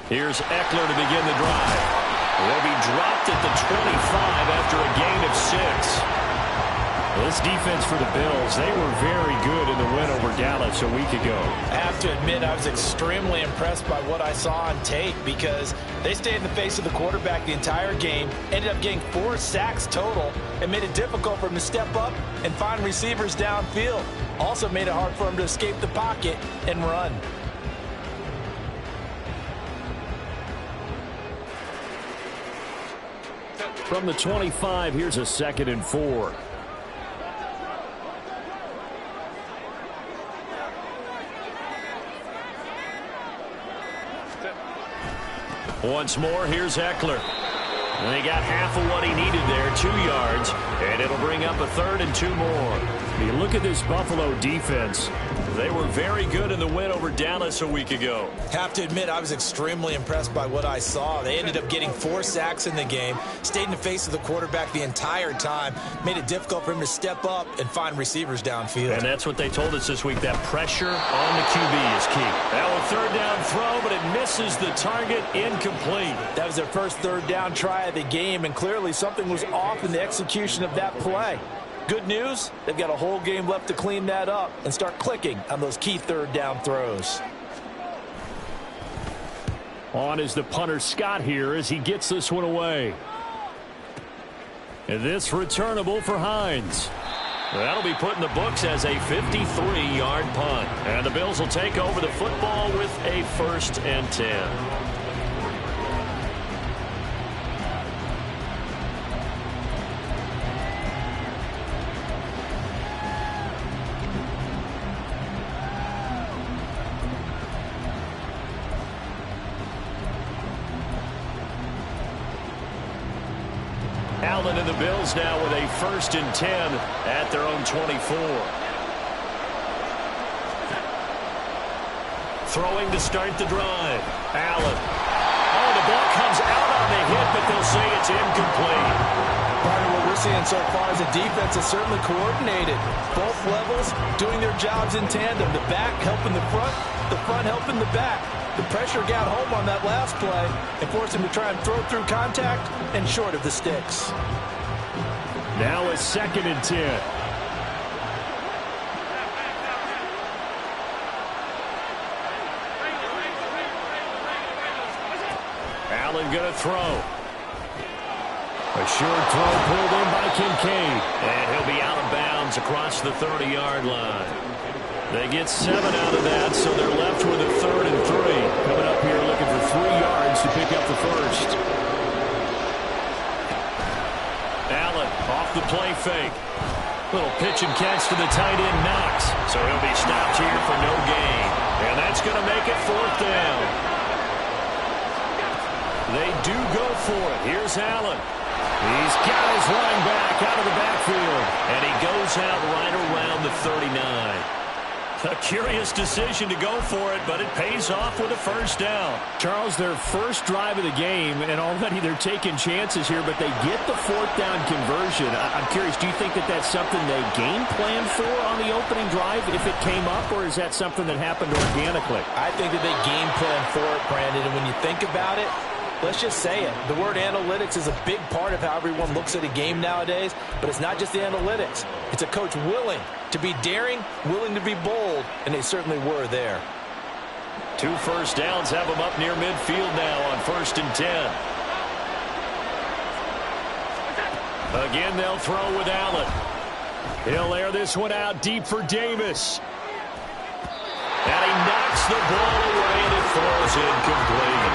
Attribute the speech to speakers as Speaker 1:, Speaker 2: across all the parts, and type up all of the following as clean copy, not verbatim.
Speaker 1: Here's Eckler to begin the drive. He'll be dropped at the 25 after a gain of 6. This defense for the Bills, they were very good in the win over Dallas a week ago.
Speaker 2: I have to admit, I was extremely impressed by what I saw on tape because they stayed in the face of the quarterback the entire game, ended up getting 4 sacks total, and made it difficult for him to step up and find receivers downfield. Also made it hard for him to escape the pocket and run.
Speaker 1: From the 25, here's a 2nd and 4. Once more, here's Eckler. And they got half of what he needed there, 2 yards, and it'll bring up a 3rd and 2 more. You look at this Buffalo defense. They were very good in the win over Dallas a week ago.
Speaker 2: Have to admit, I was extremely impressed by what I saw. They ended up getting 4 sacks in the game, stayed in the face of the quarterback the entire time, made it difficult for him to step up and find receivers downfield.
Speaker 1: And that's what they told us this week, that pressure on the QB is key. That was 3rd down throw, but it misses the target, incomplete.
Speaker 2: That was their first 3rd down try of the game, and clearly something was off in the execution of that play. Good news, they've got a whole game left to clean that up and start clicking on those key 3rd down throws.
Speaker 1: On is the punter Scott here as he gets this one away. And this returnable for Hines. That'll be put in the books as a 53-yard punt. And the Bills will take over the football with a 1st and 10. Allen and the Bills now with a 1st and 10 at their own 24. Throwing to start the drive. Allen. Oh, the ball comes out on the hit, but they'll say it's incomplete.
Speaker 2: Part of what we're seeing so far is the defense is certainly coordinated. Both levels doing their jobs in tandem. The back helping the front helping the back. The pressure got home on that last play and forced him to try and throw through contact and short of the sticks.
Speaker 1: Now a 2nd and 10. Allen going to throw. A short throw pulled in by Kincaid. And he'll be out of bounds across the 30-yard line. They get 7 out of that, so they're left with a 3rd and 3. Coming up here looking for 3 yards to pick up the 1st. Allen off the play fake. Little pitch and catch to the tight end, Knox. So he'll be stopped here for no gain. And that's going to make it 4th down. They do go for it. Here's Allen. He's got his line back out of the backfield. And he goes out right around the 39. A curious decision to go for it, but it pays off with a 1st down.
Speaker 3: Charles, their first drive of the game, and already they're taking chances here, but they get the 4th down conversion. I'm curious, do you think that that's something they game planned for on the opening drive if it came up, or is that something that happened organically?
Speaker 2: I think that they game planned for it, Brandon, and when you think about it, let's just say it. The word analytics is a big part of how everyone looks at a game nowadays, but it's not just the analytics. It's a coach willing to be daring, willing to be bold, and they certainly were there.
Speaker 1: 2 first downs have them up near midfield now on 1st and 10. Again, they'll throw with Allen. He'll air this one out deep for Davis. And he knocks the ball away, and it falls incomplete.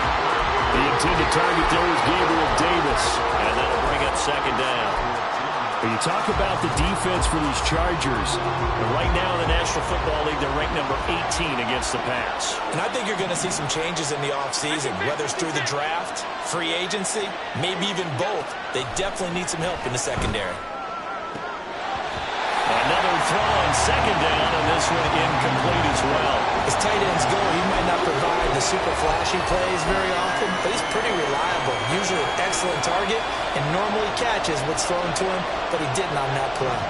Speaker 1: The intended target there is Gabriel Davis, and that'll bring up 2nd down.
Speaker 3: When you talk about the defense for these Chargers,
Speaker 1: right now in the National Football League, they're ranked number 18 against the pass.
Speaker 2: And I think you're going to see some changes in the offseason, whether it's through the draft, free agency, maybe even both. They definitely need some help in the secondary.
Speaker 1: Another throw on second down, and this one incomplete as well.
Speaker 2: As tight ends go, he might not provide the super flashy plays very often, but he's pretty reliable. Usually an excellent target and normally catches what's thrown to him, but he didn't on that play.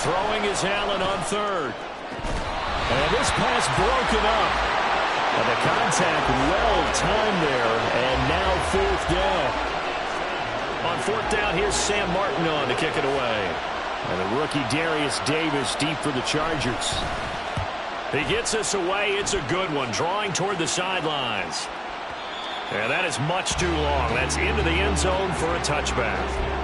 Speaker 1: Throwing is Allen on third. And this pass broken up. And the contact well-timed there, and now fourth down. On fourth down, here's Sam Martin on to kick it away. And the rookie Darius Davis deep for the Chargers. He gets us away. It's a good one, drawing toward the sidelines. And that is much too long. That's into the end zone for a touchback.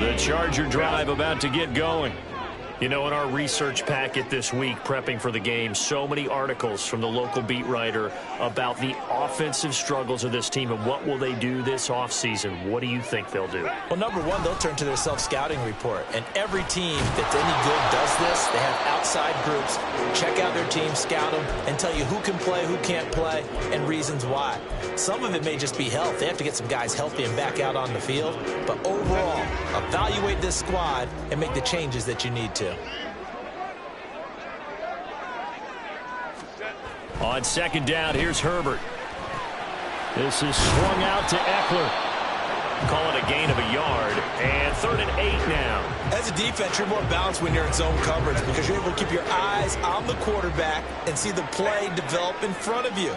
Speaker 1: The Charger drive about to get going. You know, in our research packet this week, prepping for the game, so many articles from the local beat writer about the offensive struggles of this team and what will they do this offseason. What do you think they'll do?
Speaker 2: Well, number one, they'll turn to their self-scouting report. And every team that's any good does this. They have outside groups, check out their team, scout them, and tell you who can play, who can't play, and reasons why. Some of it may just be health. They have to get some guys healthy and back out on the field. But overall, evaluate this squad and make the changes that you need to.
Speaker 1: On second down, here's Herbert. This is swung out to Eckler. Call it a gain of a yard. And 3rd and 8 now.
Speaker 2: As a defense, you're more balanced when you're in zone coverage because you're able to keep your eyes on the quarterback and see the play develop in front of you.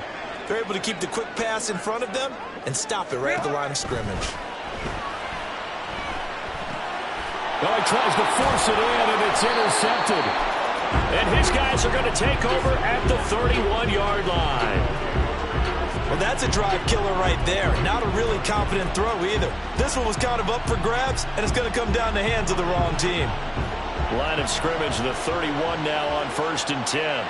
Speaker 2: They're able to keep the quick pass in front of them and stop it right at the line of scrimmage.
Speaker 1: Well, he tries to force it in, and it's intercepted. And his guys are going to take over at the 31-yard line.
Speaker 2: Well, that's a drive killer right there. Not a really confident throw either. This one was kind of up for grabs, and it's going to come down the hands of the wrong team.
Speaker 1: Line of scrimmage, the 31 now on 1st and 10.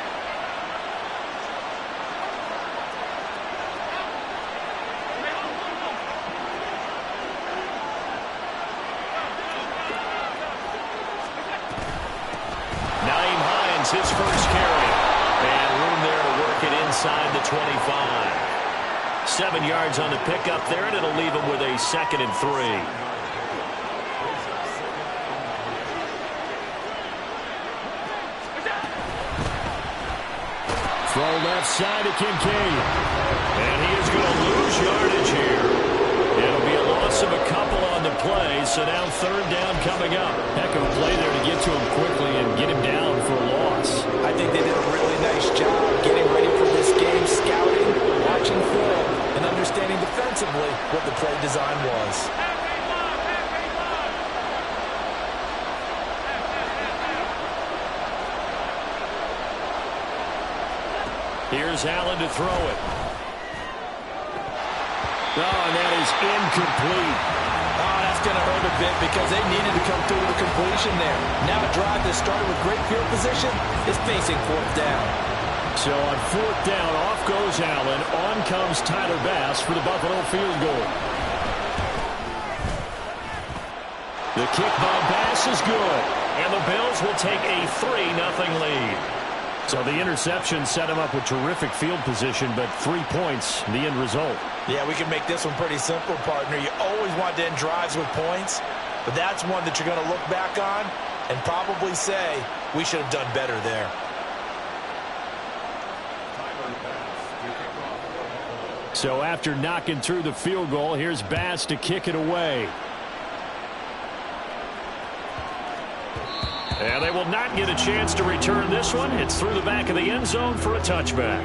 Speaker 1: His first carry, and room there to work it inside the 25. 7 yards on the pickup there, and it'll leave him with a 2nd and 3. Throw left side to Kincaid, and he is going to lose yardage here. It'll be a loss of a couple on the play, so now 3rd down coming up. Heck of a play there to get to him quickly and get him down for a loss.
Speaker 2: I think they did a really nice job getting ready for this game, scouting, watching film, and understanding defensively what the play design was.
Speaker 1: Here's Allen to throw it. Oh, and that is incomplete.
Speaker 2: Oh, that's going to hurt a bit because they needed to come through with a completion there. Now a drive that started with great field position is facing 4th down.
Speaker 1: So on 4th down, off goes Allen. On comes Tyler Bass for the Buffalo field goal. The kick by Bass is good. And the Bills will take a 3-0 lead. So the interception set him up with terrific field position, but 3 points, the end result.
Speaker 2: Yeah, we can make this one pretty simple, partner. You always want to end drives with points, but that's one that you're going to look back on and probably say, we should have done better there.
Speaker 1: So after knocking through the field goal, here's Bass to kick it away. And they will not get a chance to return this one. It's through the back of the end zone for a touchback.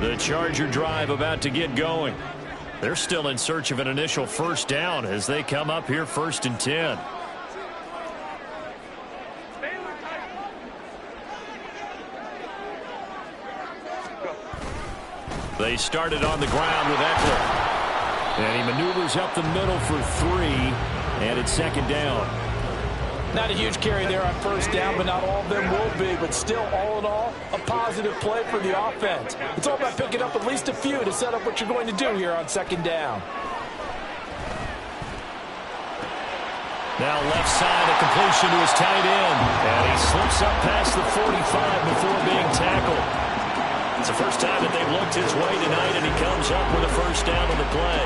Speaker 1: The Charger drive about to get going. They're still in search of an initial 1st down as they come up here 1st and 10. They started on the ground with Eckler. And he maneuvers up the middle for 3. And it's 2nd down.
Speaker 2: Not a huge carry there on 1st down, but not all of them will be. But still, all in all, a positive play for the offense. It's all about picking up at least a few to set up what you're going to do here on 2nd down.
Speaker 1: Now left side, a completion to his tight end. And he slips up past the 45 before being tackled. It's the first time that they've looked his way tonight, and he comes up with a first down on the play.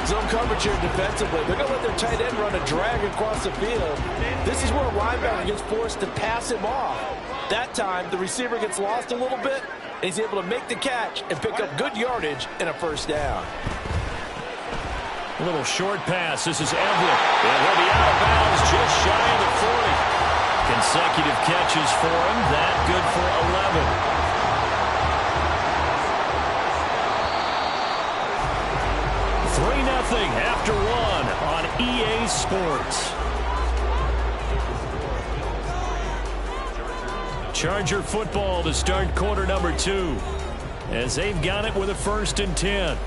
Speaker 2: Zone coverage here defensively. They're going to let their tight end run a drag across the field. This is where a linebacker gets forced to pass him off. That time, the receiver gets lost a little bit, and he's able to make the catch and pick up good yardage and a first down.
Speaker 1: A little short pass. This is Everett. And he'll be out of bounds just shy of the 40. Consecutive catches for him. That good for 11. 3-0 after one on EA Sports. Charger football to start quarter number 2 as they've got it with a 1st and 10.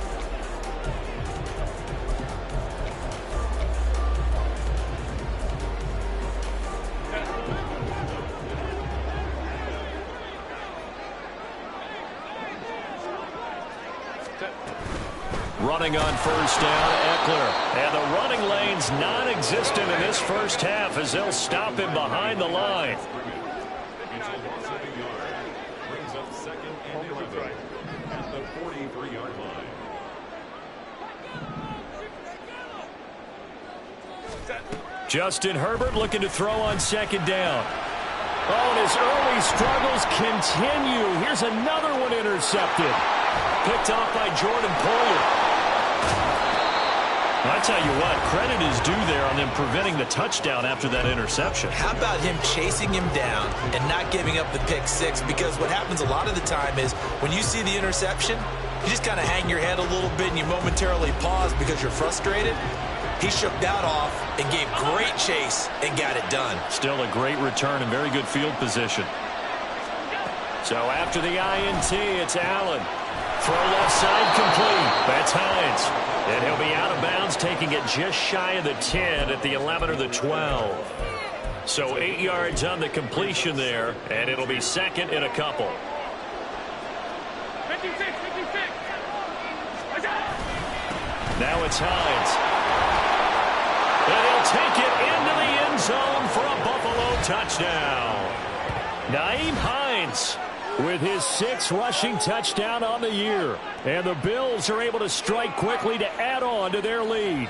Speaker 1: Running on first down, Eckler. And the running lane's non-existent in this first half as they'll stop him behind the line.
Speaker 4: Brings up 2nd and 11 at the 43-yard line.
Speaker 1: Justin Herbert looking to throw on 2nd down. Oh, and his early struggles continue. Here's another one intercepted. Picked off by Jordan Pollard. I tell you what, credit is due there on them preventing the touchdown after that interception.
Speaker 2: How about him chasing him down and not giving up the pick 6? Because what happens a lot of the time is when you see the interception, you just kind of hang your head a little bit and you momentarily pause because you're frustrated. He shook that off and gave great chase and got it done.
Speaker 1: Still a great return and very good field position. So after the INT, it's Allen. Throw left side complete. That's Hines. And he'll be out of bounds, taking it just shy of the 10 at the 11 or the 12. So 8 yards on the completion there, and it'll be 2nd and a couple.
Speaker 4: 56.
Speaker 1: Now it's Hines. And he'll take it into the end zone for a Buffalo touchdown. Nyheim Hines with his 6th rushing touchdown on the year. And the Bills are able to strike quickly to add on to their lead.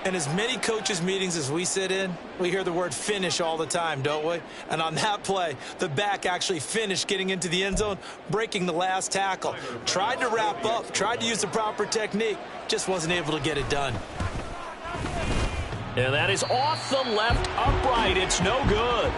Speaker 2: And as many coaches' meetings as we sit in, we hear the word finish all the time, don't we? And on that play, the back actually finished getting into the end zone, breaking the last tackle. Tried to wrap up, tried to use the proper technique, just wasn't able to get it done.
Speaker 1: And that is off the left upright. It's no good.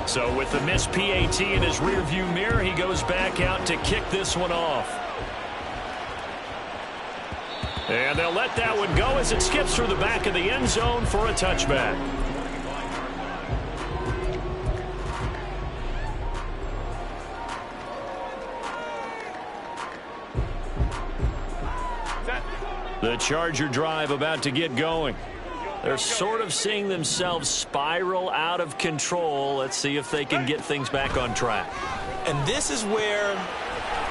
Speaker 1: So with the missed PAT in his rearview mirror, he goes back out to kick this one off. And they'll let that one go as it skips through the back of the end zone for a touchback. The Charger drive about to get going. They're sort of seeing themselves spiral out of control. Let's see if they can get things back on track.
Speaker 2: And this is where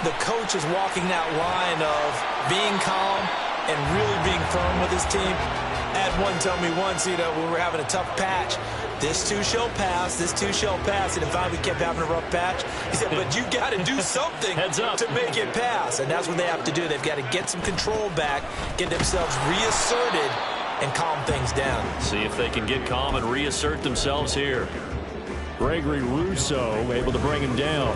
Speaker 2: the coach is walking that line of being calm and really being firm with his team. Had one tell me once, when we were having a tough patch, this too shall pass, this too shall pass. And in fact, we kept having a rough patch. He said, but you got to do something to make it pass. And that's what they have to do. They've got to get some control back, get themselves reasserted, and calm things down.
Speaker 1: See if they can get calm and reassert themselves here. Gregory Rousseau able to bring him down.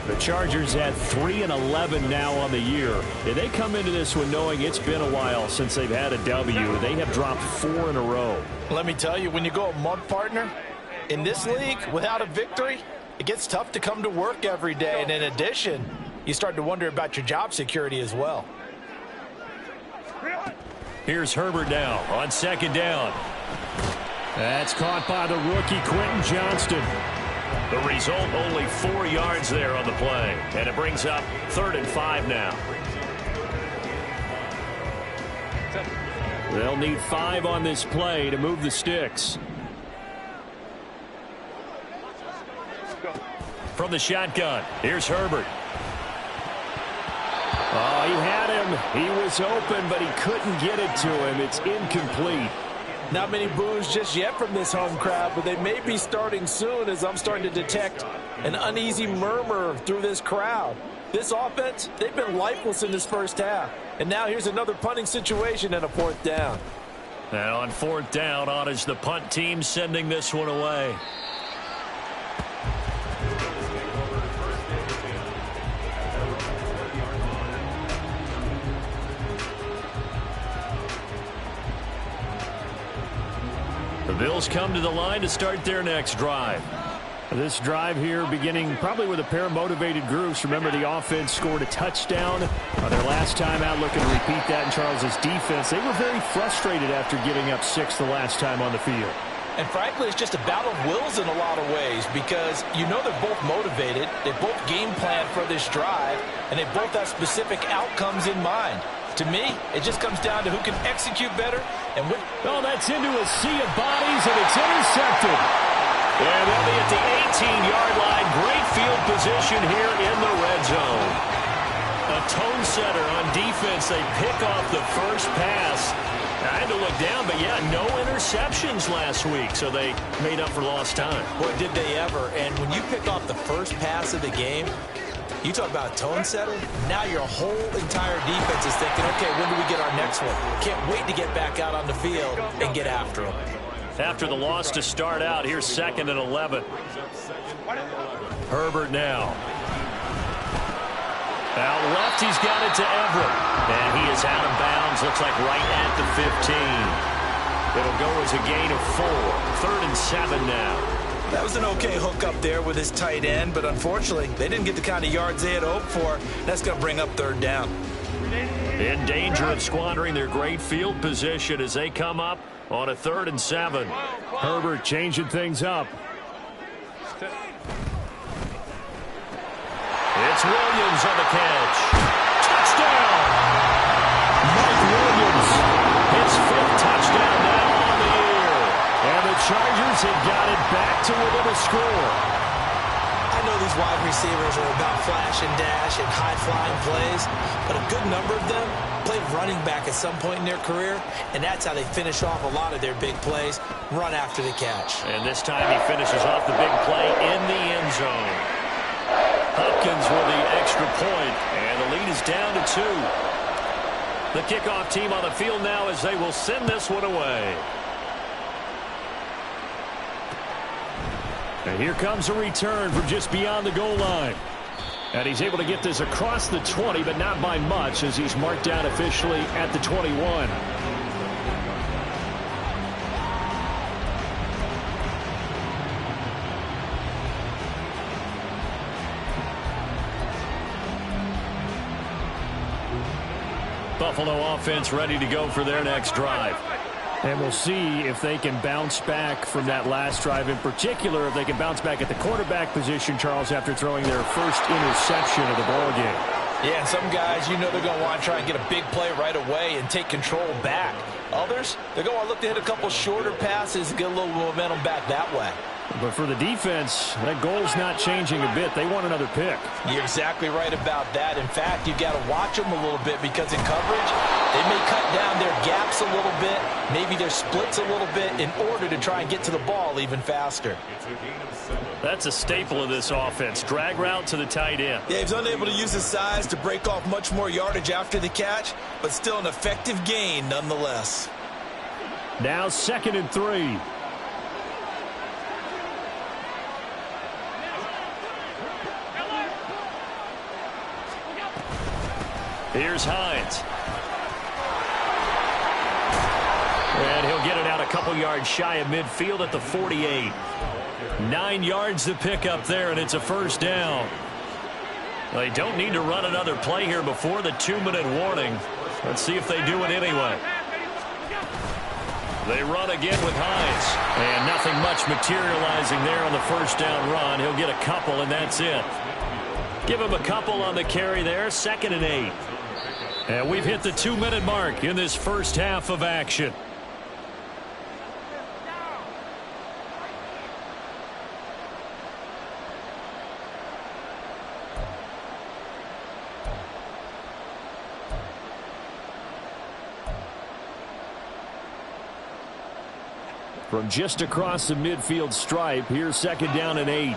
Speaker 1: The Chargers at 3-11 now on the year. And they come into this one knowing it's been a while since they've had a W. They have dropped 4 in a row.
Speaker 2: Let me tell you, when you go a month, partner, in this league, without a victory, it gets tough to come to work every day. And in addition, you start to wonder about your job security as well.
Speaker 1: Here's Herbert now on 2nd down. That's caught by the rookie Quentin Johnston. The result, only 4 yards there on the play. And it brings up 3rd and 5 now. They'll need 5 on this play to move the sticks. From the shotgun, here's Herbert.
Speaker 3: He was open, but he couldn't get it to him. It's incomplete.
Speaker 2: Not many boos just yet from this home crowd, but they may be starting soon as I'm starting to detect an uneasy murmur through this crowd. This offense, they've been lifeless in this first half. And now here's another punting situation and a fourth down.
Speaker 1: And on fourth down, on is the punt team sending this one away. The Bills come to the line to start their next drive.
Speaker 3: This drive here beginning probably with a pair of motivated groups. Remember, the offense scored a touchdown on their last time out, looking to repeat that in Charles's defense. They were very frustrated after giving up 6 the last time on the field.
Speaker 2: And frankly, it's just a battle of wills in a lot of ways because you know they're both motivated, they both game plan for this drive, and they both have specific outcomes in mind. To me, it just comes down to who can execute better and when.
Speaker 3: Oh, that's into a sea of bodies, and it's intercepted.
Speaker 1: And they'll be at the 18-yard line. Great field position here in the red zone. A tone setter on defense. They pick off the first pass. I had to look down, but yeah, no interceptions last week, so they made up for lost time.
Speaker 2: Boy, did they ever. And when you pick off the first pass of the game, you talk about a tone setter. Now your whole entire defense is thinking, okay, when do we get our next one? Can't wait to get back out on the field and get after them.
Speaker 1: After the loss to start out, here's 2nd and 11. Herbert now. Out left, he's got it to Everett. And he is out of bounds, looks like right at the 15. It'll go as a gain of 4. 3rd and 7 now.
Speaker 2: That was an okay hook up there with his tight end, but unfortunately, they didn't get the kind of yards they had hoped for. That's going to bring up 3rd down.
Speaker 1: In danger of squandering their great field position as they come up on a 3rd and 7.
Speaker 3: Herbert changing things up.
Speaker 1: It's Williams on the catch. Touchdown!
Speaker 3: Mike Williams.
Speaker 1: His 5th touchdown now on the year.
Speaker 3: And the Chargers have got it back to within a score.
Speaker 2: I know these wide receivers are about flash and dash and high-flying plays, but a good number of them played running back at some point in their career, and that's how they finish off a lot of their big plays, run after the catch.
Speaker 1: And this time he finishes off the big play in the end zone. Hopkins with the extra point, and the lead is down to 2. The kickoff team on the field now as they will send this one away.
Speaker 3: And here comes a return from just beyond the goal line. And he's able to get this across the 20, but not by much as he's marked down officially at the 21.
Speaker 1: Buffalo offense ready to go for their next drive.
Speaker 3: And we'll see if they can bounce back from that last drive. In particular, if they can bounce back at the quarterback position, Charles, after throwing their first interception of the ballgame.
Speaker 2: Yeah, and some guys, you know they're going to want to try and get a big play right away and take control back. Others, they're going to look to hit a couple shorter passes and get a little momentum back that way.
Speaker 3: But for the defense, that goal's not changing a bit. They want another pick.
Speaker 2: You're exactly right about that. In fact, you've got to watch them a little bit because in coverage, they may cut down their gaps a little bit, maybe their splits a little bit in order to try and get to the ball even faster.
Speaker 1: That's a staple of this offense. Drag route to the tight end.
Speaker 2: Yeah, he's unable to use his size to break off much more yardage after the catch, but still an effective gain nonetheless.
Speaker 3: Now 2nd and 3.
Speaker 1: Here's Hines. And he'll get it out a couple yards shy of midfield at the 48. 9 yards to pick up there, and it's a first down. They don't need to run another play here before the 2-minute warning. Let's see if they do it anyway. They run again with Hines. And nothing much materializing there on the first down run. He'll get a couple, and that's it. Give him a couple on the carry there. 2nd and 8. And we've hit the 2-minute mark in this first half of action.
Speaker 3: From just across the midfield stripe, here's 2nd down and 8.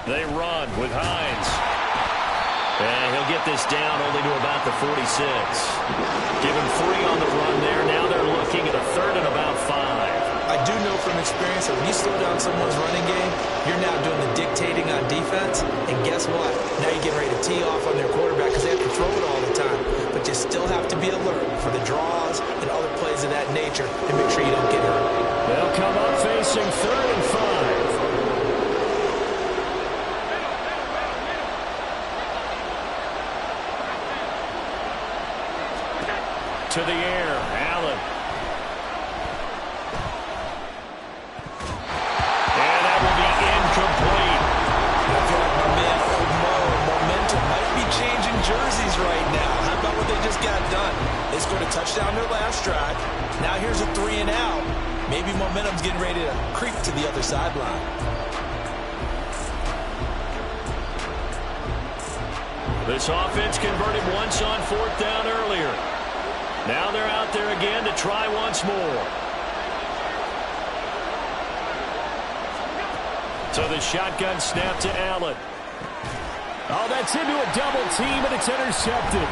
Speaker 1: They run with Hines. And he'll get this down only to about the 46. Give him 3 on the run there. Now they're looking at a 3rd and about 5.
Speaker 2: I do know from experience that when you slow down someone's running game, you're now doing the dictating on defense. And guess what? Now you're getting ready to tee off on their quarterback because they have to throw it all the time. But you still have to be alert for the draws and other plays of that nature and make sure you don't get hurt.
Speaker 3: They'll come up facing 3rd and 5. To the air, Allen. And that will be incomplete.
Speaker 2: I feel like my man momentum might be changing jerseys right now. How about what they just got done? They scored a touchdown their last drive. Now here's a 3 and out. Maybe momentum's getting ready to creep to the other sideline.
Speaker 1: This offense converted once on 4th down earlier. Now they're out there again to try once more. So the shotgun snap to Allen.
Speaker 3: Oh, that's into a double team, and it's intercepted.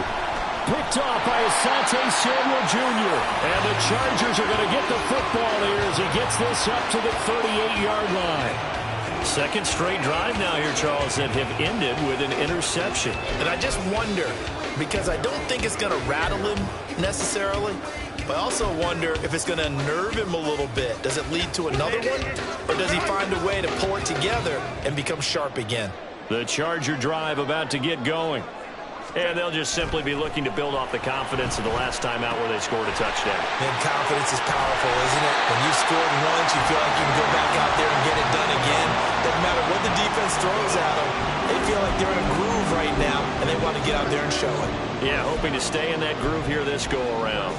Speaker 3: Picked off by Asante Samuel Jr. And the Chargers are going to get the football here as he gets this up to the 38-yard line.
Speaker 1: 2nd straight drive now here, Charles, that have ended with an interception.
Speaker 2: And I just wonder, because I don't think it's going to rattle him necessarily, but I also wonder if it's going to nerve him a little bit. Does it lead to another one, or does he find a way to pull it together and become sharp again?
Speaker 1: The Charger drive about to get going. And they'll just simply be looking to build off the confidence of the last time out where they scored a touchdown.
Speaker 2: And confidence is powerful, isn't it? When you've scored once, you feel like you can go back out there and get it done again. Doesn't matter what the defense throws at them. They feel like they're in a groove right now, and they want to get out there and show it.
Speaker 1: Yeah, hoping to stay in that groove here this go-around.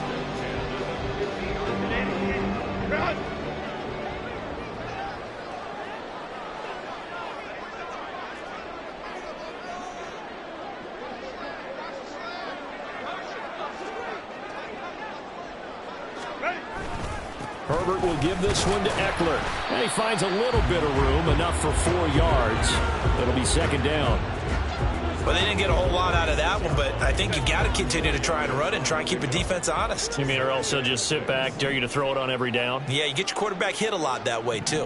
Speaker 3: Herbert will give this one to Eckler. And he finds a little bit of room, enough for 4 yards. It'll be 2nd down.
Speaker 2: Well, they didn't get a whole lot out of that one, but I think you got to continue to try and run and try and keep a defense honest.
Speaker 1: You mean or else they'll just sit back, dare you to throw it on every down?
Speaker 2: Yeah, you get your quarterback hit a lot that way, too.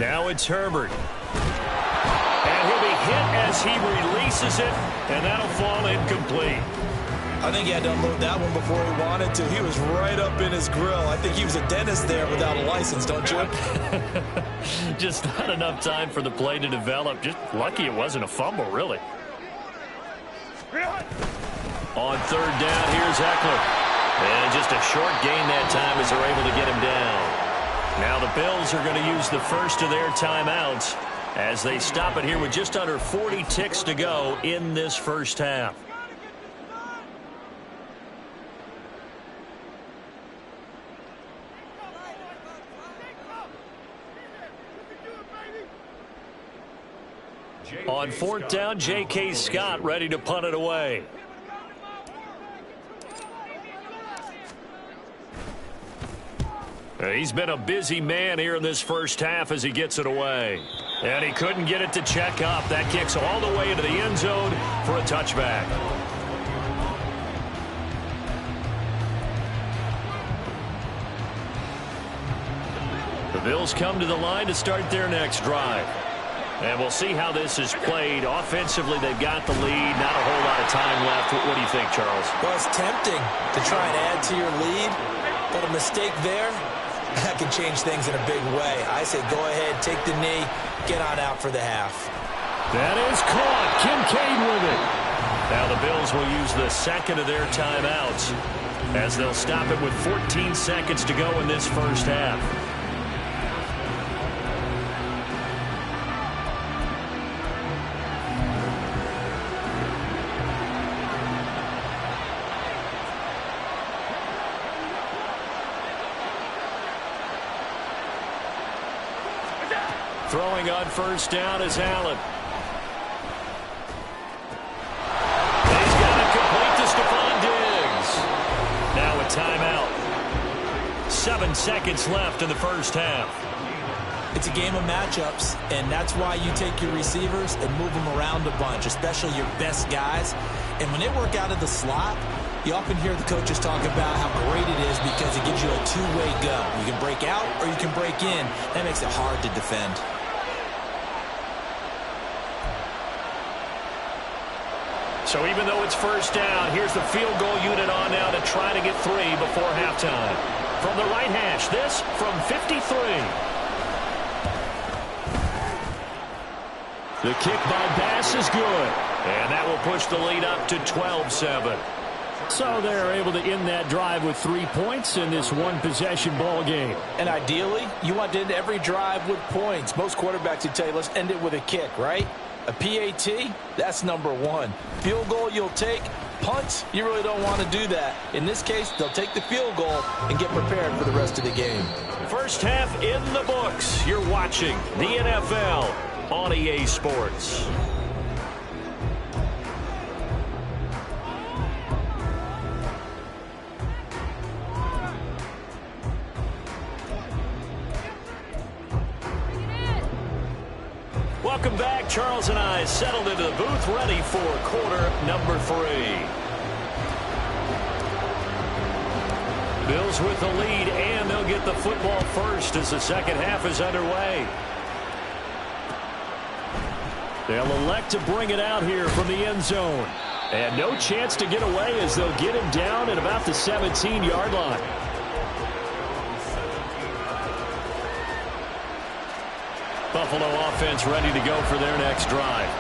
Speaker 1: Now it's Herbert. And he'll be hit as he releases it, and that'll fall incomplete.
Speaker 2: I think he had to unload that one before he wanted to. He was right up in his grill. I think he was a dentist there without a license, don't you?
Speaker 1: Just not enough time for the play to develop. Just lucky it wasn't a fumble, really. On 3rd down, here's Eckler. And just a short gain that time as they're able to get him down. Now the Bills are going to use the first of their timeouts as they stop it here with just under 40 ticks to go in this first half. On 4th down, J.K. Scott ready to punt it away. He's been a busy man here in this first half as he gets it away. And he couldn't get it to check up. That kicks all the way into the end zone for a touchback. The Bills come to the line to start their next drive. And we'll see how this is played. Offensively, they've got the lead. Not a whole lot of time left. What do you think, Charles?
Speaker 2: Well, it's tempting to try and add to your lead, but a mistake there, that can change things in a big way. I say go ahead, take the knee, get on out for the half.
Speaker 3: That is caught. Kincaid with it.
Speaker 1: Now the Bills will use the second of their timeouts as they'll stop it with 14 seconds to go in this first half. Throwing on first down is Allen. 14 seconds left in the first half.
Speaker 2: It's a game of matchups, and that's why you take your receivers and move them around a bunch, especially your best guys. And when they work out of the slot, you often hear the coaches talk about how great it is because it gives you a two-way go. You can break out or you can break in. That makes it hard to defend.
Speaker 1: So even though it's first down, here's the field goal unit on now to try to get 3 before halftime. From the right hash, this from 53. The kick by Bass is good, and that will push the lead up to 12-7.
Speaker 3: So they're able to end that drive with 3 points in this one-possession ball game.
Speaker 2: And ideally, you want to end every drive with points. Most quarterbacks would tell you, let's end it with a kick, right? A PAT, that's number 1. Field goal you'll take. Punts, you really don't want to do that. In this case, they'll take the field goal and get prepared for the rest of the game.
Speaker 1: First half in the books. You're watching the NFL on EA Sports. Welcome back. Charles and I settled into the booth, ready for quarter number 3. Bills with the lead, and they'll get the football first as the second half is underway. They'll elect to bring it out here from the end zone. And no chance to get away as they'll get him down at about the 17-yard line. Buffalo offense ready to go for their next drive.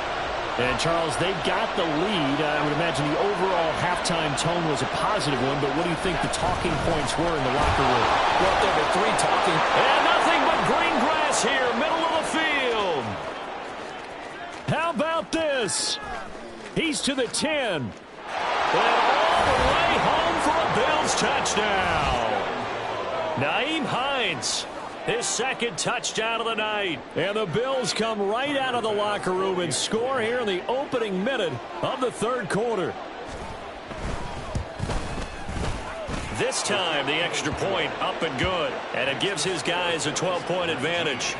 Speaker 3: And, Charles, they've got the lead. I would imagine the overall halftime tone was a positive one, but what do you think the talking points were in the locker room?
Speaker 2: Well, there were 3 talking.
Speaker 1: And nothing but green grass here, middle of the field.
Speaker 3: How about this? He's to the 10.
Speaker 1: And all the way home for a Bills touchdown. Nyheim Hines, his second touchdown of the night.
Speaker 3: And the Bills come right out of the locker room and score here in the opening minute of the third quarter.
Speaker 1: This time, the extra point up and good. And it gives his guys a 12-point advantage.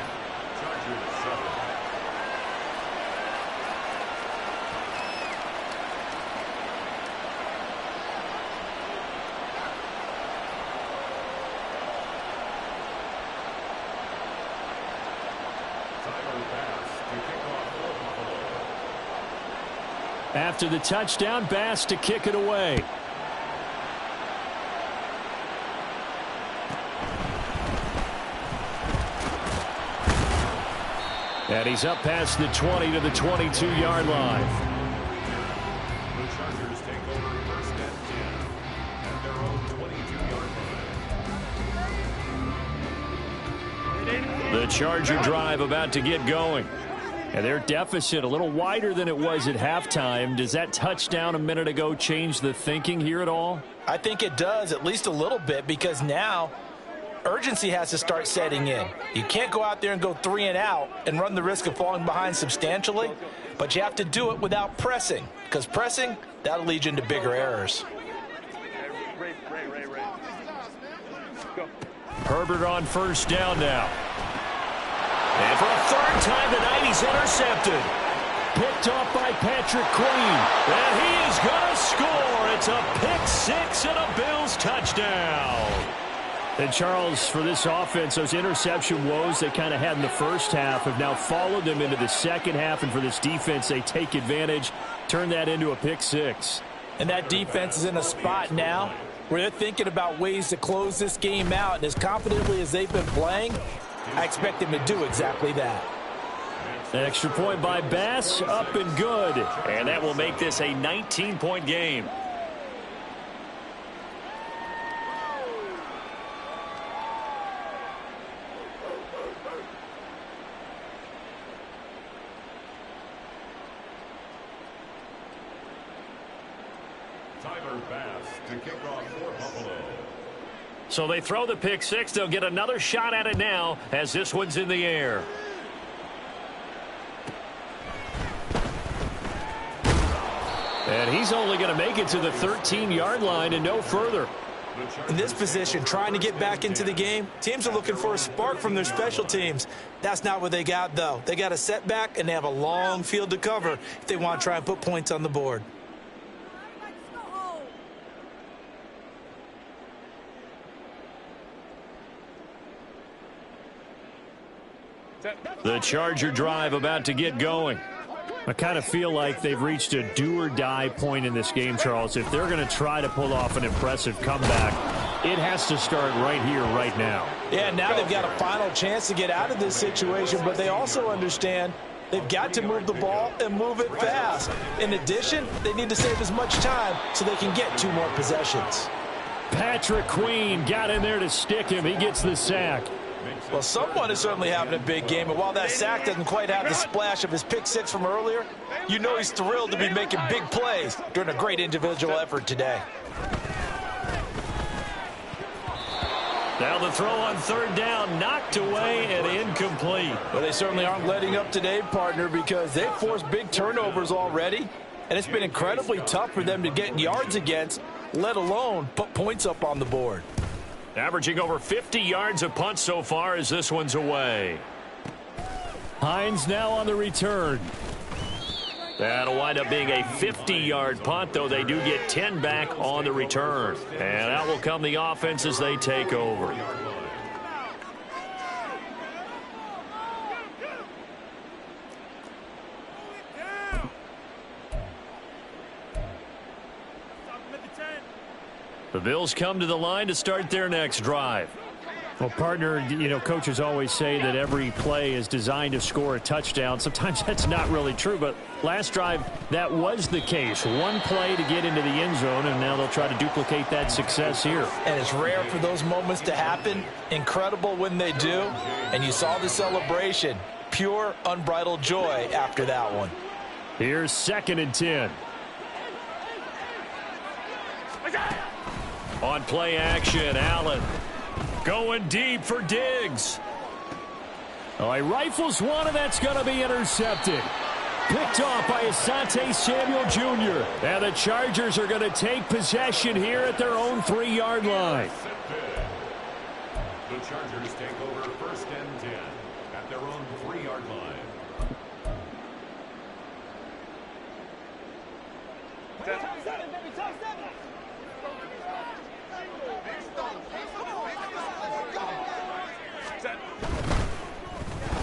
Speaker 3: After the touchdown, Bass to kick it away. And he's up past the 20 to the 22-yard line.
Speaker 4: The Chargers take over first and 10 at their own 22-yard line.
Speaker 3: The Charger drive about to get going. And their deficit a little wider than it was at halftime. Does that touchdown a minute ago change the thinking here at all?
Speaker 2: I think it does, at least a little bit, because now urgency has to start setting in. You can't go out there and go 3 and out and run the risk of falling behind substantially, but you have to do it without pressing, because pressing, that'll lead you into bigger errors.
Speaker 3: Herbert on first down now.
Speaker 1: And for a third time tonight, he's intercepted.
Speaker 3: Picked off by Patrick Queen.
Speaker 1: And he is going to score. It's a pick-6 and a Bills touchdown.
Speaker 3: And, Charles, for this offense, those interception woes they kind of had in the first half have now followed them into the second half. And for this defense, they take advantage, turn that into a pick-6.
Speaker 2: And that defense is in a spot now where they're thinking about ways to close this game out. And as confidently as they've been playing, I expect him to do exactly that.
Speaker 3: Extra point by Bass, up and good.
Speaker 1: And that will make this a 19-point game.
Speaker 4: Tyler Bass to kick off for Buffalo.
Speaker 1: So they throw the pick-6. They'll get another shot at it now as this one's in the air.
Speaker 3: And he's only going to make it to the 13-yard line and no further.
Speaker 2: In this position, trying to get back into the game, teams are looking for a spark from their special teams. That's not what they got, though. They got a setback, and they have a long field to cover if they want to try and put points on the board.
Speaker 1: The Charger drive about to get going.
Speaker 3: I kind of feel like they've reached a do-or-die point in this game, Charles. If they're going to try to pull off an impressive comeback, it has to start right here, right now.
Speaker 2: Yeah, now they've got a final chance to get out of this situation, but they also understand they've got to move the ball and move it fast. In addition, they need to save as much time so they can get 2 more possessions.
Speaker 3: Patrick Queen got in there to stick him. He gets the sack.
Speaker 2: Well, someone is certainly having a big game, and while that sack doesn't quite have the splash of his pick 6 from earlier, you know he's thrilled to be making big plays during a great individual effort today.
Speaker 1: Now the throw on 3rd down, knocked away and incomplete.
Speaker 2: Well, they certainly aren't letting up today, partner, because they've forced big turnovers already, and it's been incredibly tough for them to get yards against, let alone put points up on the board.
Speaker 1: Averaging over 50 yards a punt so far as this one's away.
Speaker 3: Hines now on the return.
Speaker 1: That'll wind up being a 50-yard punt, though they do get 10 back on the return. And out will come the offense as they take over. The Bills come to the line to start their next drive.
Speaker 3: Well, partner, you know, coaches always say that every play is designed to score a touchdown. Sometimes that's not really true, but last drive, that was the case. One play to get into the end zone, and now they'll try to duplicate that success here.
Speaker 2: And it's rare for those moments to happen. Incredible when they do. And you saw the celebration. Pure, unbridled joy after that one.
Speaker 3: Here's 2nd and 10.
Speaker 1: On play action, Allen going deep for Diggs.
Speaker 3: Oh, he rifles one, and that's going to be intercepted. Picked off by Asante Samuel Jr. And the Chargers are going to take possession here at their own 3-yard line.
Speaker 4: The Chargers take over 1st and 10 at their own 3-yard line.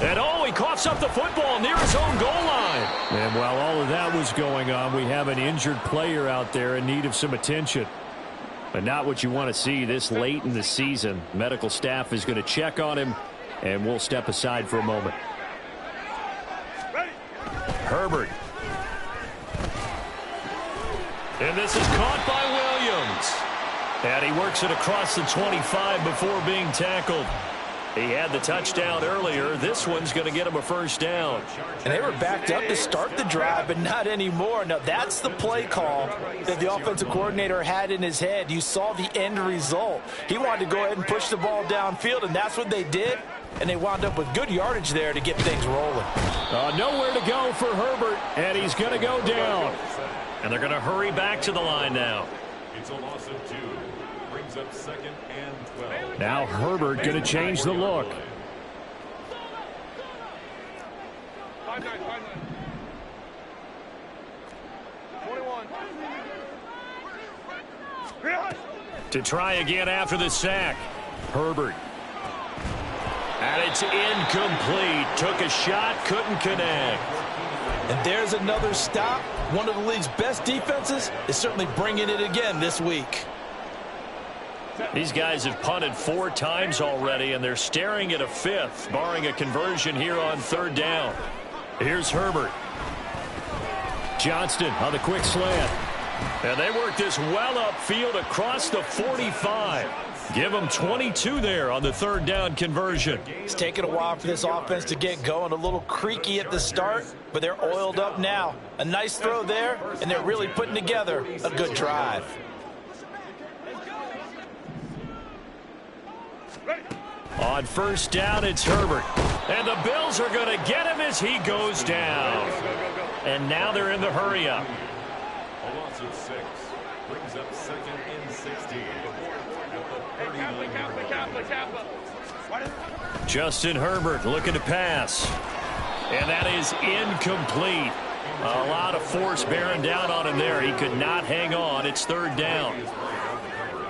Speaker 1: And oh, he coughs up the football near his own goal line.
Speaker 3: And while all of that was going on, we have an injured player out there in need of some attention. But not what you want to see this late in the season. Medical staff is going to check on him, and we'll step aside for a moment.
Speaker 1: Herbert. And this is caught by Williams. And he works it across the 25 before being tackled. He had the touchdown earlier. This one's going to get him a 1st down.
Speaker 2: And they were backed up to start the drive, but not anymore. Now, that's the play call that the offensive coordinator had in his head. You saw the end result. He wanted to go ahead and push the ball downfield, and that's what they did. And they wound up with good yardage there to get things rolling.
Speaker 3: Nowhere to go for Herbert, and he's going to go down.
Speaker 1: And they're going to hurry back to the line now.
Speaker 4: It's a loss of 2. Brings up 2nd and 12.
Speaker 3: Now Herbert going to change the look.
Speaker 1: To try again after the sack. Herbert. And it's incomplete. Took a shot, couldn't connect.
Speaker 2: And there's another stop. One of the league's best defenses is certainly bringing it again this week.
Speaker 1: These guys have punted 4 times already, and they're staring at a 5th, barring a conversion here on 3rd down. Here's Herbert.
Speaker 3: Johnston on the quick slant.
Speaker 1: And they work this well upfield across the 45. Give them 22 there on the 3rd down conversion.
Speaker 2: It's taken a while for this offense to get going. A little creaky at the start, but they're oiled up now. A nice throw there, and they're really putting together a good drive.
Speaker 1: On 1st down, it's Herbert. And the Bills are going to get him as he goes down. And now they're in the hurry-up.
Speaker 4: A loss of 6. Brings up second and 16. At the 39-yard line.
Speaker 1: Justin Herbert looking to pass. And that is incomplete. A lot of force bearing down on him there. He could not hang on. It's third down.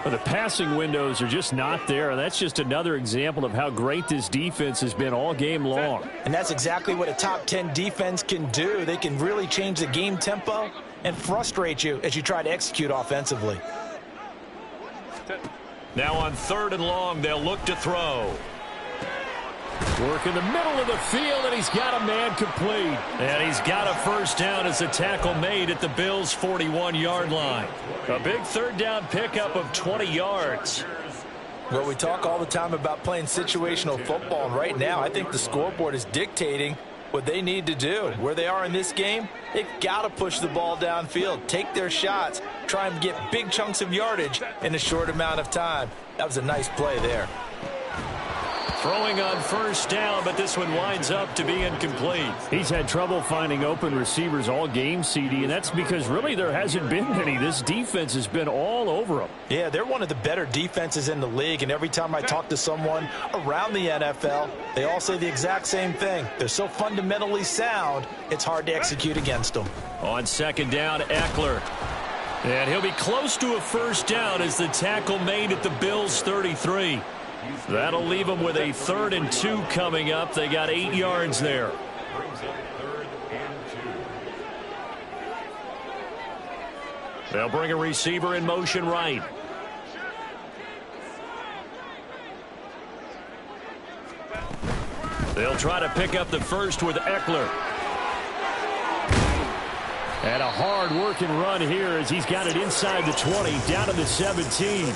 Speaker 3: Well, the passing windows are just not there. That's just another example of how great this defense has been all game long.
Speaker 2: And that's exactly what a top 10 defense can do. They can really change the game tempo and frustrate you as you try to execute offensively.
Speaker 1: Now on third and long, they'll look to throw.
Speaker 3: Work in the middle of the field, and he's got a man complete.
Speaker 1: And he's got a first down as a tackle made at the Bills' 41-yard line. A big third down pickup of 20 yards.
Speaker 2: Well, we talk all the time about playing situational football, and right now I think the scoreboard is dictating what they need to do. Where they are in this game, they've got to push the ball downfield, take their shots, try and get big chunks of yardage in a short amount of time. That was a nice play there.
Speaker 1: Throwing on first down, but this one winds up to be incomplete.
Speaker 3: He's had trouble finding open receivers all game, CD, and that's because really there hasn't been many. This defense has been all over them.
Speaker 2: Yeah, they're one of the better defenses in the league, and every time I talk to someone around the NFL, they all say the exact same thing. They're so fundamentally sound, it's hard to execute against them.
Speaker 1: On second down, Eckler. And he'll be close to a first down as the tackle made at the Bills' 33. That'll leave them with a 3rd and 2 coming up. They got 8 yards there.
Speaker 4: Brings up 3rd and 2.
Speaker 1: They'll bring a receiver in motion right. They'll try to pick up the first with Eckler.
Speaker 3: And a hard-working run here as he's got it inside the 20, down to the 17.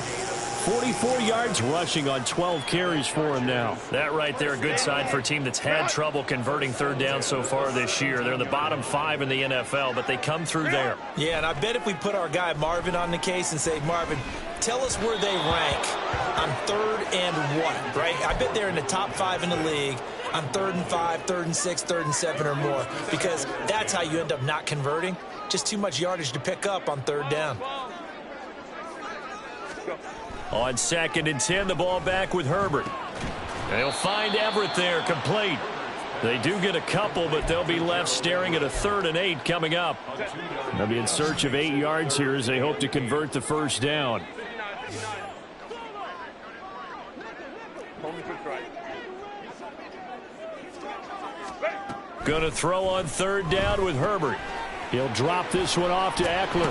Speaker 3: 44 yards rushing on 12 carries for him now.
Speaker 1: That right there, a good sign for a team that's had trouble converting third down so far this year. They're in the bottom 5 in the NFL, but they come through there.
Speaker 2: Yeah, and I bet if we put our guy Marvin on the case and say, Marvin, tell us where they rank on 3rd and 1, right? I bet they're in the top 5 in the league on 3rd and 5, 3rd and 6, 3rd and 7 or more, because that's how you end up not converting. Just too much yardage to pick up on 3rd down.
Speaker 1: On 2nd and 10, the ball back with Herbert. They'll find Everett there, complete. They do get a couple, but they'll be left staring at a 3rd and 8 coming up.
Speaker 3: They'll be in search of 8 yards here as they hope to convert the first down.
Speaker 1: Going to throw on 3rd down with Herbert.
Speaker 3: He'll drop this one off to Eckler.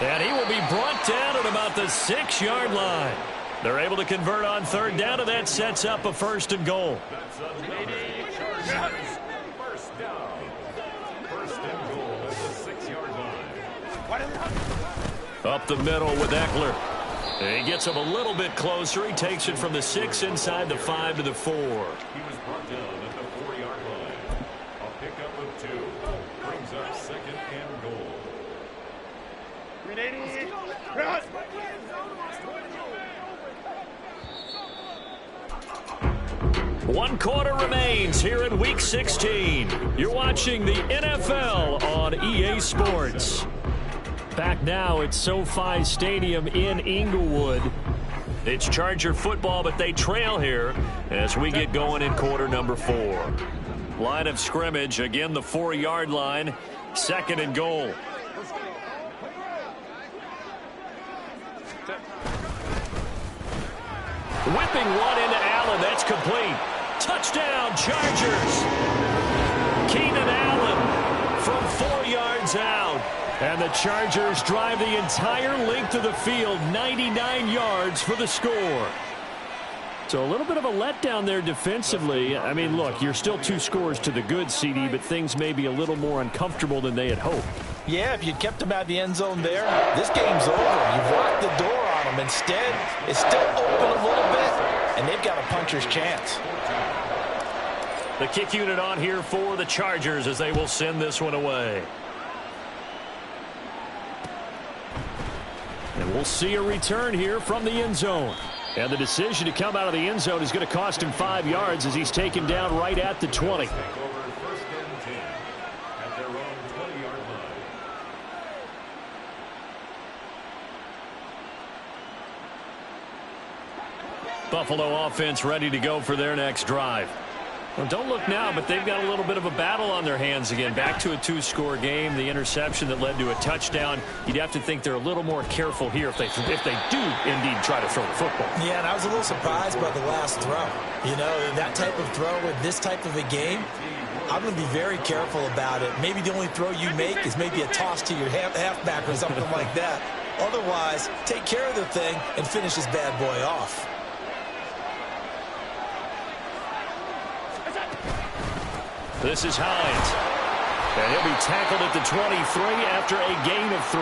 Speaker 1: And he will be brought down at about the 6-yard line. They're able to convert on 3rd down, and that sets up a 1st and goal.
Speaker 4: First down. 1st and goal at the 6-yard line.
Speaker 1: Up the middle with Eckler. He gets him a little bit closer. He takes it from the 6 inside the 5 to the 4.
Speaker 4: He was brought down at the 4-yard line. A pickup of 2. Brings up 2nd and goal.
Speaker 1: One quarter remains here in Week 16. You're watching the NFL on EA Sports. Back now at SoFi Stadium in Inglewood. It's Charger football, but they trail here as we get going in quarter number 4. Line of scrimmage, again the 4-yard line, 2nd and goal. Whipping one into Allen. That's complete. Touchdown, Chargers. Keenan Allen from 4 yards out. And the Chargers drive the entire length of the field, 99 yards for the score.
Speaker 3: So a little bit of a letdown there defensively. I mean, look, you're still 2 scores to the good, CD, but things may be a little more uncomfortable than they had hoped.
Speaker 2: Yeah, if you'd kept them out of the end zone there, this game's over. You've locked the door on them. Instead, it's still open a little bit, and they've got a puncher's chance.
Speaker 1: The kick unit on here for the Chargers as they will send this one away.
Speaker 3: And we'll see a return here from the end zone. And the decision to come out of the end zone is going to cost him 5 yards as he's taken down right at the 20.
Speaker 1: Buffalo offense ready to go for their next drive. Well, don't look now, but they've got a little bit of a battle on their hands again. Back to a two-score game. The interception that led to a touchdown. You'd have to think they're a little more careful here if they do indeed try to throw the football.
Speaker 2: Yeah, and I was a little surprised by the last throw. You know, that type of throw with this type of a game, I'm going to be very careful about it. Maybe the only throw you make is maybe a toss to your halfback or something like that. Otherwise, take care of the thing and finish this bad boy off.
Speaker 1: This is Hines. And he'll be tackled at the 23 after a gain of 3.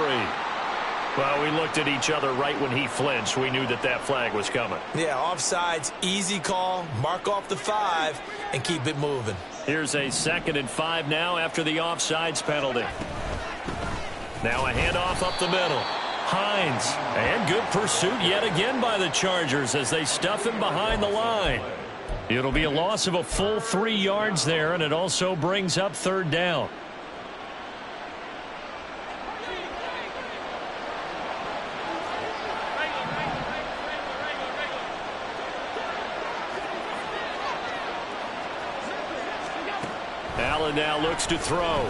Speaker 1: Well, we looked at each other right when he flinched. We knew that flag was coming.
Speaker 2: Yeah, offsides, easy call. Mark off the 5 and keep it moving.
Speaker 1: Here's a 2nd and 5 now after the offsides penalty. Now a handoff up the middle. Hines. And good pursuit yet again by the Chargers as they stuff him behind the line. It'll be a loss of a full 3 yards there, and it also brings up 3rd down. Allen now looks to throw.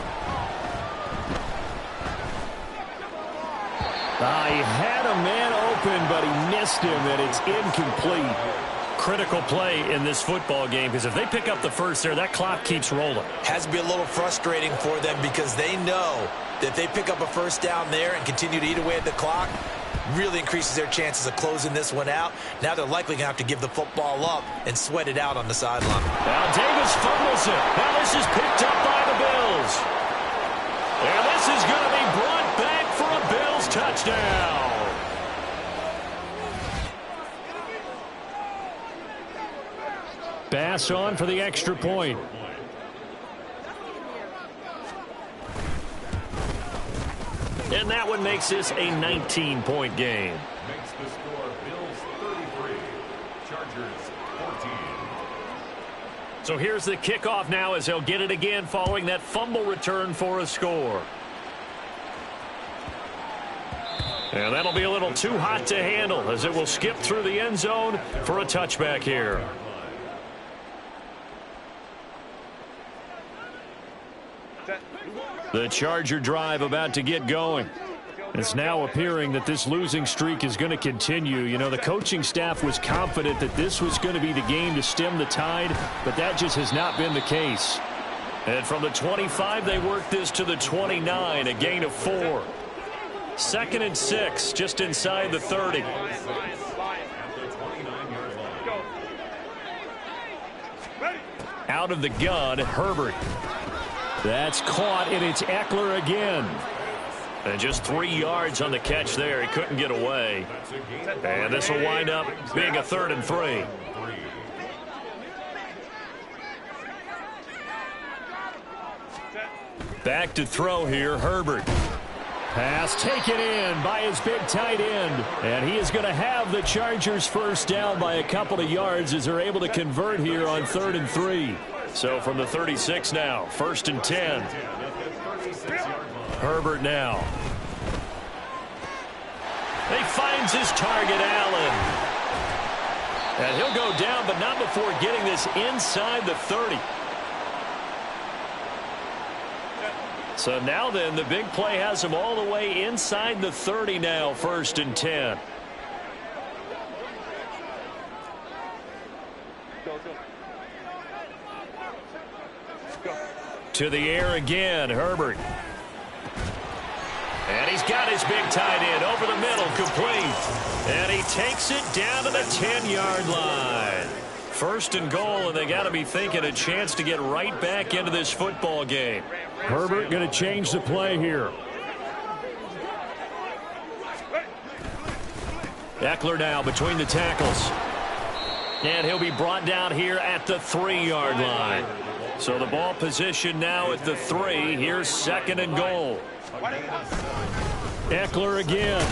Speaker 1: He had a man open, but he missed him, and it's incomplete. Critical play in this football game, because if they pick up the first there, that clock keeps rolling.
Speaker 2: Has to be a little frustrating for them because they know that if they pick up a first down there and continue to eat away at the clock, really increases their chances of closing this one out. Now they're likely going to have to give the football up and sweat it out on the sideline.
Speaker 1: Now Davis fumbles it. Now this is picked up by the Bills. And this is going to be brought back for a Bills touchdown. Bass on for the extra point. And that one makes this a 19-point game.
Speaker 4: Makes the score Bills 33, Chargers 14.
Speaker 1: So here's the kickoff now as they'll get it again following that fumble return for a score. And that'll be a little too hot to handle as it will skip through the end zone for a touchback here. The Charger drive about to get going. It's now appearing that this losing streak is going to continue. You know, the coaching staff was confident that this was going to be the game to stem the tide, but that just has not been the case. And from the 25, they worked this to the 29, a gain of 4. 2nd and 6, just inside the 30. Out of the gun, Herbert. That's caught, and it's Eckler again. And just 3 yards on the catch there. He couldn't get away. And this will wind up being a 3rd and 3. Back to throw here, Herbert. Pass taken in by his big tight end. And he is going to have the Chargers first down by a couple of yards as they're able to convert here on 3rd and 3. So from the 36 now, 1st and 10. Herbert now. He finds his target, Allen. And he'll go down, but not before getting this inside the 30. So now then, the big play has him all the way inside the 30 now, 1st and 10. To the air again, Herbert. And he's got his big tight end over the middle, complete. And he takes it down to the 10-yard line. 1st and goal, and they got to be thinking a chance to get right back into this football game. Herbert going to change the play here. Eckler now between the tackles. And he'll be brought down here at the 3-yard line. So the ball position now at the 3. Here's 2nd and goal. Eckler again.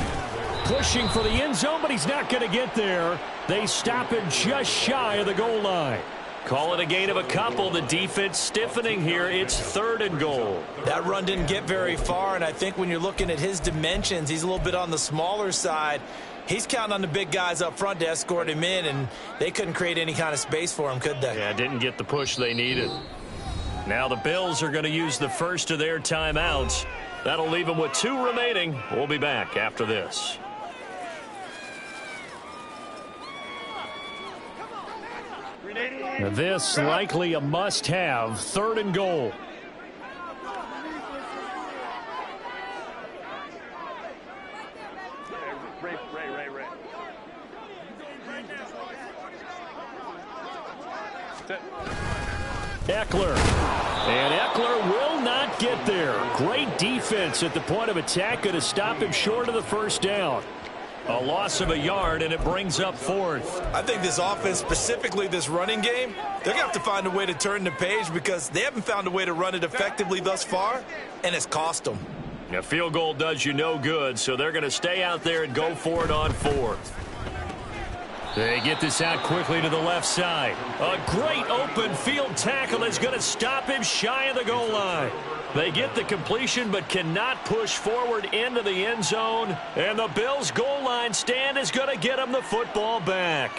Speaker 1: Pushing for the end zone, but he's not going to get there. They stop him just shy of the goal line. Call it a gain of a couple. The defense stiffening here. It's 3rd and goal.
Speaker 2: That run didn't get very far, and I think when you're looking at his dimensions, he's a little bit on the smaller side. He's counting on the big guys up front to escort him in, and they couldn't create any kind of space for him, could they?
Speaker 1: Yeah, didn't get the push they needed. Now the Bills are going to use the first of their timeouts. That'll leave them with 2 remaining. We'll be back after this.
Speaker 3: This likely a must-have, 3rd and goal. Eckler. And Eckler will not get there. Great defense at the point of attack. Going to stop him short of the first down. A loss of a yard, and it brings up 4th.
Speaker 2: I think this offense, specifically this running game, they're going to have to find a way to turn the page because they haven't found a way to run it effectively thus far, and it's cost them.
Speaker 1: A field goal does you no good, so they're going to stay out there and go for it on 4th. They get this out quickly to the left side. A great open field tackle is going to stop him shy of the goal line. They get the completion but cannot push forward into the end zone. And the Bills' goal line stand is going to get them the football back.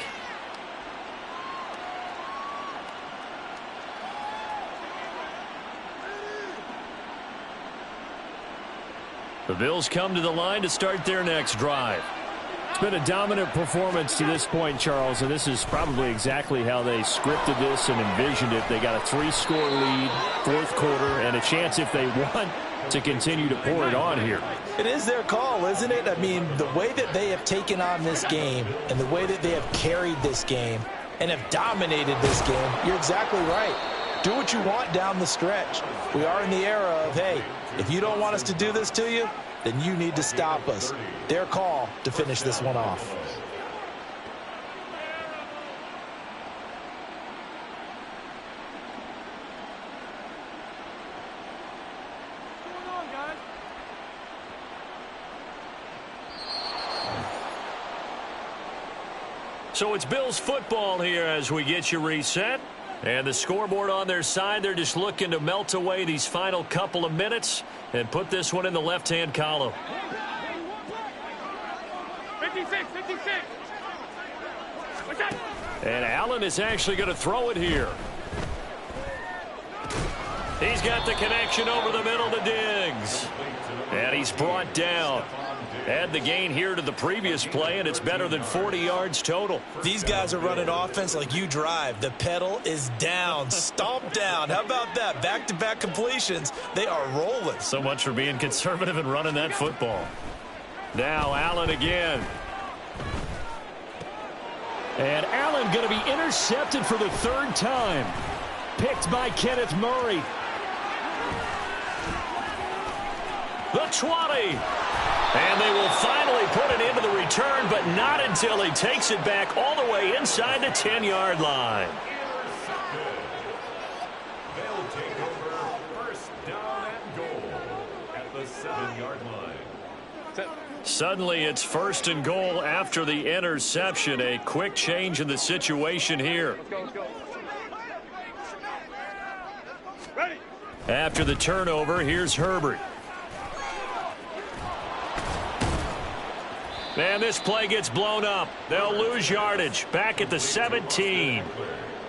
Speaker 1: The Bills come to the line to start their next drive.
Speaker 3: It's been a dominant performance to this point, Charles, and this is probably exactly how they scripted this and envisioned it. They got a 3-score lead, 4th quarter, and a chance if they want to continue to pour it on here.
Speaker 2: It is their call, isn't it? I mean, the way that they have taken on this game and the way that they have carried this game and have dominated this game, you're exactly right. Do what you want down the stretch. We are in the era of, hey, if you don't want us to do this to you, then you need to stop us. Their call to finish this one off.
Speaker 1: So it's Bills football here as we get you reset. And the scoreboard on their side, they're just looking to melt away these final couple of minutes and put this one in the left-hand column.
Speaker 5: 56.
Speaker 1: And Allen is actually going to throw it here. He's got the connection over the middle to Diggs. And he's brought down. Add the gain here to the previous play, and it's better than 40 yards total.
Speaker 2: These guys are running offense like you drive. The pedal is down, stomped down. How about that? Back-to-back completions. They are rolling.
Speaker 1: So much for being conservative and running that football. Now Allen again.
Speaker 3: And Allen going to be intercepted for the 3rd time. Picked by Kenneth Murray.
Speaker 1: The 20. And they will finally put it into the return, but not until he takes it back all the way inside the 10-yard line.
Speaker 4: They'll take over first down and goal at the 7-yard line.
Speaker 1: Suddenly it's 1st and goal after the interception. A quick change in the situation here. After the turnover, here's Herbert. And this play gets blown up. They'll lose yardage back at the 17.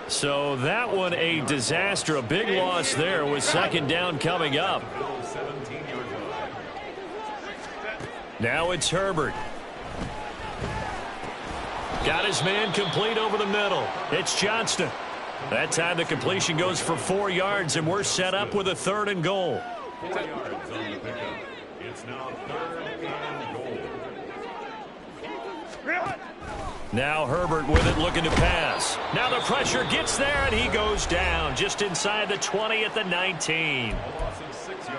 Speaker 1: So that one a disaster. A big loss there with 2nd down coming up. Now it's Herbert. Got his man complete over the middle. It's Johnston. That time the completion goes for 4 yards, and we're set up with a 3rd and goal.
Speaker 4: 4 yards on the pickup. It's now 3rd and goal.
Speaker 1: Now Herbert with it, looking to pass. Now the pressure gets there, and he goes down just inside the 20 at the 19.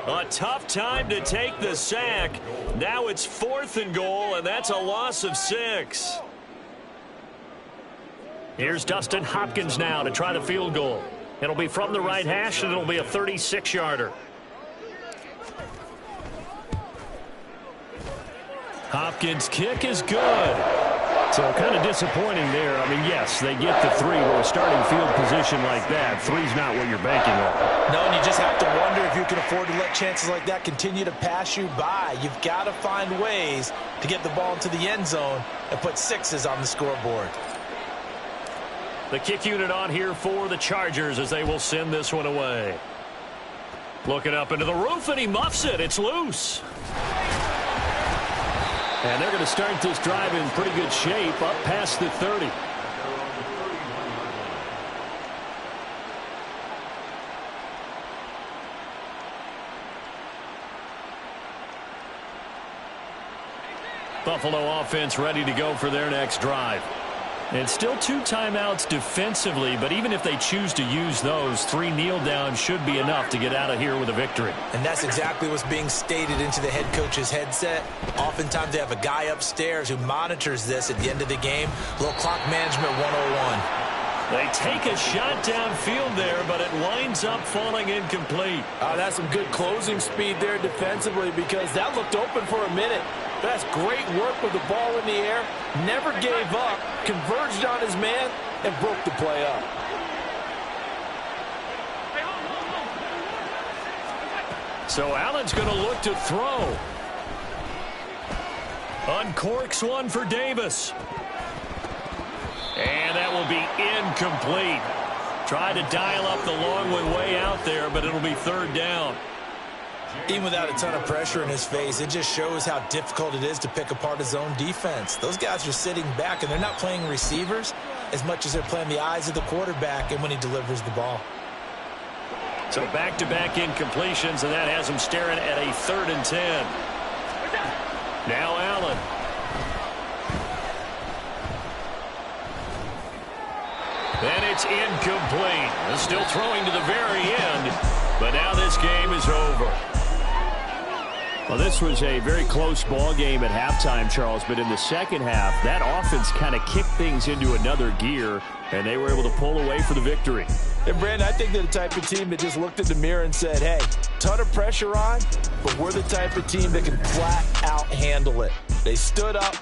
Speaker 1: A tough time to take the sack. Now it's 4th and goal, and that's a loss of 6. Here's Dustin Hopkins now to try the field goal. It'll be from the right hash, and it'll be a 36-yarder. Hopkins' kick is good. So kind of disappointing there. I mean, yes, they get the three, but a starting field position like that, three's not what you're banking on.
Speaker 2: No, and you just have to wonder if you can afford to let chances like that continue to pass you by. You've got to find ways to get the ball into the end zone and put sixes on the scoreboard.
Speaker 1: The kick unit on here for the Chargers as they will send this one away. Looking up into the roof, and he muffs it. It's loose. And they're going to start this drive in pretty good shape, up past the 30. Buffalo offense ready to go for their next drive. And still 2 timeouts defensively, but even if they choose to use those, 3 kneel downs should be enough to get out of here with a victory.
Speaker 2: And that's exactly what's being stated into the head coach's headset. Oftentimes they have a guy upstairs who monitors this at the end of the game. A little clock management 101.
Speaker 1: They take a shot downfield there, but it winds up falling incomplete.
Speaker 2: That's some good closing speed there defensively, because that looked open for a minute. That's great work with the ball in the air. Never gave up, converged on his man, and broke the play up.
Speaker 1: So Allen's going to look to throw. Uncorks one for Davis. And that will be incomplete. Tried to dial up the long one way out there, but it'll be 3rd down.
Speaker 2: Even without a ton of pressure in his face, it just shows how difficult it is to pick apart his own defense. Those guys are sitting back, and they're not playing receivers as much as they're playing the eyes of the quarterback and when he delivers the ball.
Speaker 1: So back-to-back incompletions, and that has him staring at a 3rd and 10. Now Allen. And it's incomplete. Still throwing to the very end, but now this game is over. Well, this was a very close ball game at halftime, Charles, but in the second half, that offense kind of kicked things into another gear, and they were able to pull away for the victory.
Speaker 2: And, Brandon, I think they're the type of team that just looked in the mirror and said, hey, ton of pressure on, but we're the type of team that can flat out handle it. They stood up,